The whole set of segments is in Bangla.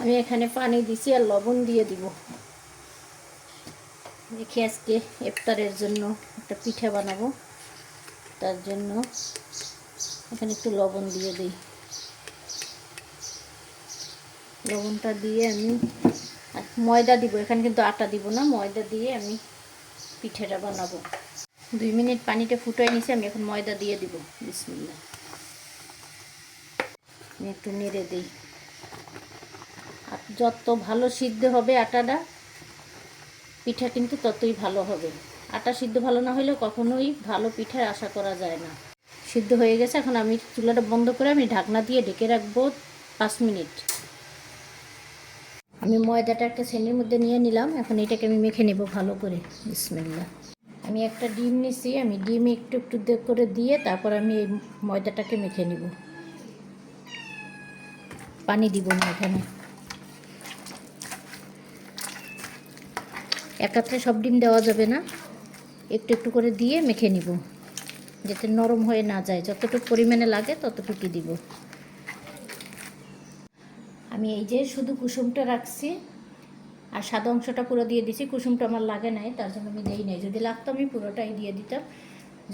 আমি এখানে পানি দিছি আর লবণ দিয়ে দিব। দেখি আজকে ইফতারের জন্য একটা পিঠা বানাবো, তার জন্য এখানে একটু লবণ দিয়ে দিই। লবণটা দিয়ে আমি ময়দা দিব, এখানে কিন্তু আটা দিব না, ময়দা দিয়ে আমি পিঠাটা বানাবো। 2 মিনিট পানিটা ফুটাই নিছি, আমি এখন ময়দা দিয়ে দিব। বিসমিল্লাহ। আমি একটু নেড়ে দিই। আর যত ভালো সিদ্ধ হবে আটাটা, পিঠা কিন্তু ততই ভালো হবে। আটা সিদ্ধ ভালো না হলে কখনোই ভালো পিঠার আশা করা যায় না। সিদ্ধ হয়ে গেছে, এখন আমি চুলাটা বন্ধ করে আমি ঢাকনা দিয়ে ঢেকে রাখবো 5 মিনিট। আমি ময়দাটা একটা ছেনির মধ্যে নিয়ে নিলাম, এখন এটাকে আমি মেখে নেব ভালো করে। বিসমিল্লাহ। আমি একটা ডিম নিছি, আমি ডিম একটু একটু করে দিয়ে তারপর আমি এই ময়দাটাকে মেখে নিব। পানি দিব না এখানে। একাত্রে সব ডিম দেওয়া যাবে না, একটু একটু করে দিয়ে মেখে নিব, যাতে নরম হয়ে না যায়। যতটুকু পরিমাণে লাগে ততটুকুই দিব। আমি এই যে শুধু কুসুমটা রাখছি আর সাদা অংশটা পুরো দিয়ে দিছি। কুসুমটা আমার লাগে নাই, তার জন্য আমি দেই নাই। যদি লাগতো আমি পুরোটাই দিয়ে দিতাম।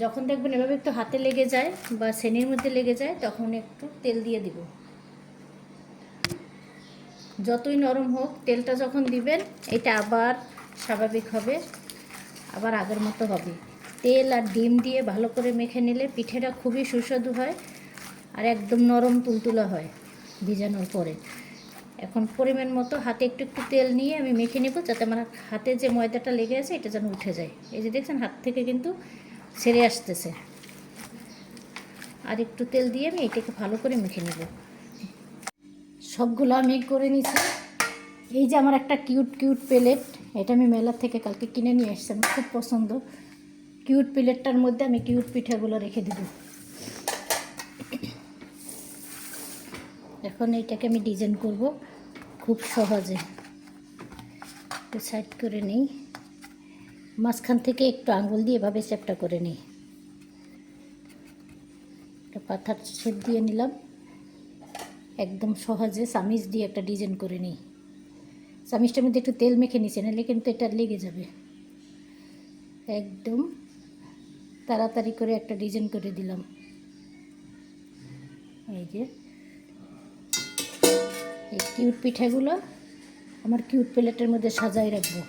যখন দেখবেন এভাবে একটু হাতে লেগে যায় বা ছেনির মধ্যে লেগে যায়, তখন একটু তেল দিয়ে দিব। যতই নরম হোক, তেলটা যখন দিবেন এটা আবার স্বাভাবিক হবে, আবার আগের মতো হবে। তেল আর ডিম দিয়ে ভালো করে মেখে নিলে পিঠেটা খুবই সুস্বাদু হয় আর একদম নরম তুলতুলা হয় ভিজানোর পরে। এখন পরিমাণ মতো হাতে একটু একটু তেল নিয়ে আমি মেখে নেব, যাতে আমার হাতে যে ময়দাটা লেগে আছে এটা যেন উঠে যায়। এই যে দেখছেন, হাত থেকে কিন্তু ছেড়ে আসতেছে। আর একটু তেল দিয়ে আমি এটাকে ভালো করে মেখে নেব। সবগুলো আমি করে নিছি। এই যে আমার একটা কিউট কিউট প্লেট, এটা আমি মেলা থেকে কালকে কিনে নিয়ে এসেছি, আমার খুব পছন্দ। কিউট প্লেটটার মধ্যে আমি কিউট পিঠাগুলো রেখে দেব। এখন এইটাকে আমি ডিজাইন করব খুব সহজে। একটু সাইড করে নিই, মাঝখান থেকে একটু আঙ্গুল দিয়ে এভাবে চ্যাপটা করে নিই। একটা পাথার শেপ দিয়ে নিলাম। একদম সহজে চামিচ দিয়ে একটা ডিজাইন করে নিই। চামিচটার মধ্যে একটু তেল মেখে নিচ্ছি, নাহলে কিন্তু এটা লেগে যাবে। একদম তাড়াতাড়ি করে একটা ডিজাইন করে দিলাম। এই যে এই কিউট পিঠাগুলো আমার কিউট প্লেটের মধ্যে সাজাই রাখবো।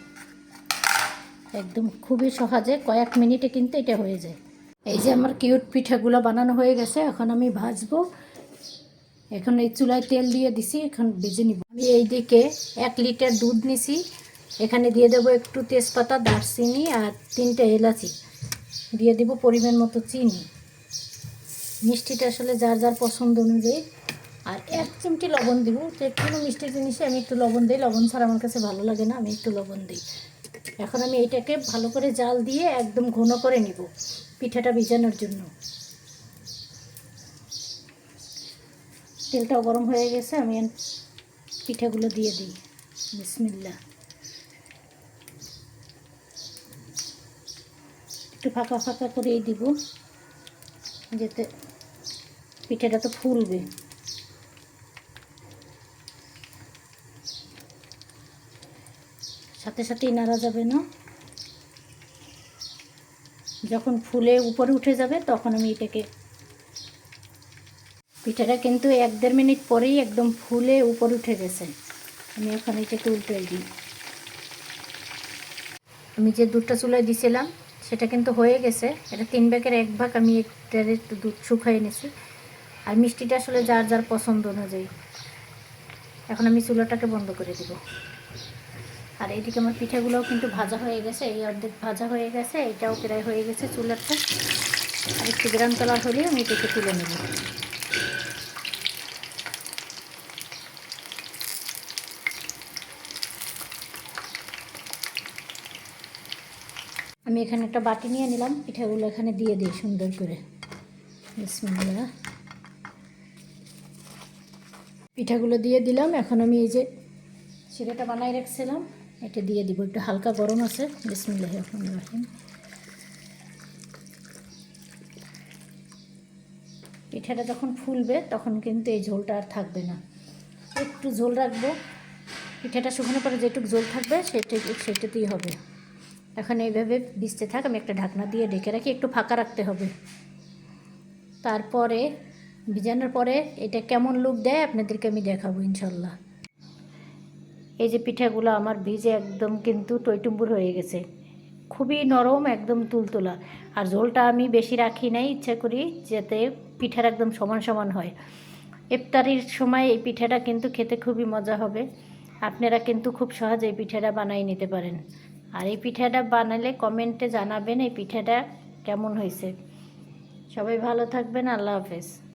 একদম খুবই সহজে, কয়েক মিনিটে কিন্তু এটা হয়ে যায়। এই যে আমার কিউট পিঠাগুলো বানানো হয়ে গেছে, এখন আমি ভাজবো। এখন এই চুলায় তেল দিয়ে দিছি, এখন ভেজে নিব। আমি এইদিকে 1 লিটার দুধ নিছি, এখানে দিয়ে দেবো একটু তেজপাতা, দারচিনি আর 3টে এলাচি। দিয়ে দেবো পরিমাণ মতো চিনি। মিষ্টিটা আসলে যার যার পছন্দ অনুযায়ী। আর 1 চিমটি লবণ দিব। যে কোনো মিষ্টি জিনিসে আমি একটু লবণ দিই, লবণ ছাড়া আমার কাছে ভালো লাগে না, আমি একটু লবণ দিই। এখন আমি এইটাকে ভালো করে জাল দিয়ে একদম ঘন করে নিব পিঠাটা ভিজানোর জন্য। তেলটাও গরম হয়ে গেছে, আমি পিঠাগুলো দিয়ে দিই। বিসমিল্লাহ। একটু ফাঁকা ফাঁকা করেই দিব, যাতে পিঠাটা তো ফুলবে। সাথে সাথেই নাড়া যাবে না। যখন ফুলে উপরে উঠে যাবে তখন আমি এটাকে, পিঠাটা কিন্তু 1-1.5 মিনিট পরেই একদম ফুলে উপরে উঠে গেছে। আমি এখন এটাকে উল্টে দিই। আমি যে দুধটা চুলায় দিয়েছিলাম সেটা কিন্তু হয়ে গেছে। এটা 3 ভাগের 1 ভাগ আমি একটু দুধ শুকাই এনেছি। আর মিষ্টিটা আসলে যার যার পছন্দ অনুযায়ী। এখন আমি চুলাটাকে বন্ধ করে দিব। আর এইদিকে আমার পিঠাগুলোও কিন্তু ভাজা হয়ে গেছে, এই অর্ধেক ভাজা হয়ে গেছে, এটাও প্রায় হয়ে গেছে চুলাটা। আর একটু গ্রাম কালার হলে আমি এটাকে তুলে নেব। আমি এখানে একটা বাটি নিয়ে নিলাম, পিঠাগুলো এখানে দিয়ে দিই সুন্দর করে। বিসমিল্লাহ। পিঠাগুলো দিয়ে দিলাম। এখন আমি এই যে শিরাটা বানাই রাখছিলাম এটা দিয়ে দিব। একটু হালকা গরম আছে। বিসমিল্লাহির রহমানির রহিম। পিঠাটা যখন ফুলবে তখন কিন্তু এই ঝোলটা আর থাকবে না, একটু ঝোল রাখবো। পিঠাটা শুকানোর পরে যেটুকু জল থাকবে সেটাতেই হবে। এখন এইভাবে ভিজতে থাক, আমি একটা ঢাকনা দিয়ে ঢেকে রাখি, একটু ফাঁকা রাখতে হবে। তারপরে ভিজানোর পরে এটা কেমন লুক দেয় আপনাদেরকে আমি দেখাবো ইনশাল্লাহ। এই যে পিঠাগুলো আমার ভিজে একদম কিন্তু টইটুম্বুর হয়ে গেছে, খুবই নরম, একদম তুলতুলা। আর ঝোলটা আমি বেশি রাখি নাই, ইচ্ছা করি যাতে পিঠার একদম সমান সমান হয়। ইফতারির সময় এই পিঠাটা কিন্তু খেতে খুবই মজা হবে। আপনারা কিন্তু খুব সহজে এই পিঠাটা বানিয়ে নিতে পারেন। আর এই পিঠাটা বানালে কমেন্টে জানাবেন এই পিঠাটা কেমন হয়েছে। সবাই ভালো থাকবেন, আল্লাহ হাফেজ।